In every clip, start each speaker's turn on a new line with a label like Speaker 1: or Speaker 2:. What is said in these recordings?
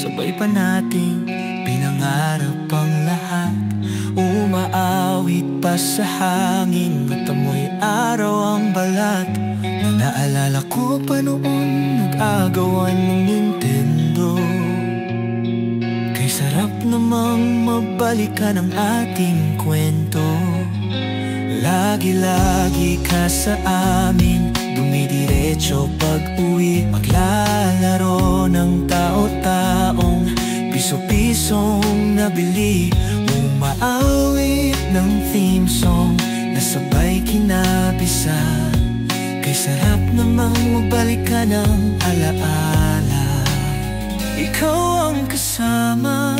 Speaker 1: sabay pa nating pinangarap ang lahat. Umaawit pa sa hangin at amoy araw ang balat. Naalala ko pa noon nag-agawan ng Nintendo. Kay sarap namang mabalikan ang ating kwento. Lagi-lagi ka sa amin, dumidiretso pag-uwi. Maglalaro ng tao-taong piso-pisong nabili. Umaawit ng theme song na sabay kinabisa. Kay sarap namang magbalikan ng alaala. Ikaw ang kasama,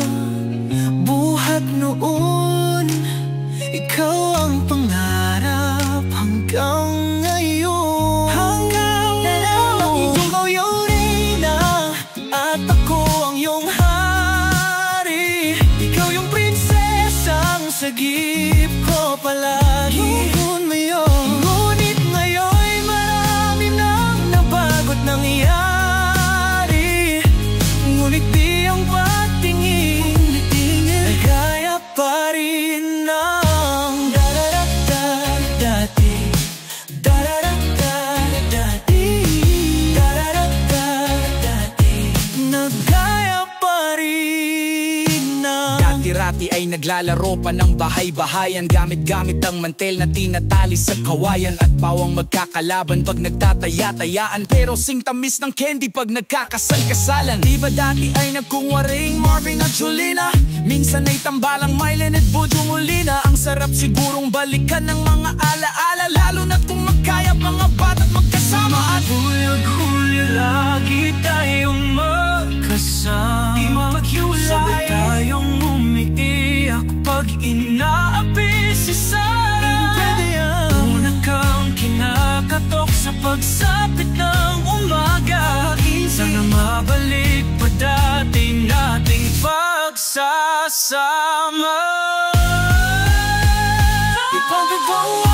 Speaker 1: buhat noon. Ikaw ang pangarap hanggang ngayon. Hanggang ngayon. Ikaw yung reyna at ako ang iyong hari. Ikaw yung prinsesang sagip ko palagi. Noon mo yun. Ngunit ngayon marami nang nabago't nangyari. Ngunit di ang patingin ay gaya pa rin na
Speaker 2: dati ay naglalaro pa ng bahay-bahayan. Gamit-gamit ang mantel na tinatali sa kawayan. At bawang magkakalaban pag nagtataya-tayaan. Pero sing tamis ng candy pag nagkakasal-kasalan. Diba dati ay nagkungwaring Marvin at Jolina? Minsan ay tambalang Mylen at Bojo Molina. Ang sarap sigurong balikan ng mga alaala, lalo na kung magkaya mga bata't magkasama. At
Speaker 1: hulya-hulya lagi tayong magkasama. Di maghiwalay, sabay tayong umiiyak pag inaapi si Sarah. Pwede yan. Una kang kinakatok sa pagsapit ng umaga. Sana mabalik pa dati nating pagsasama. Ipagbabawa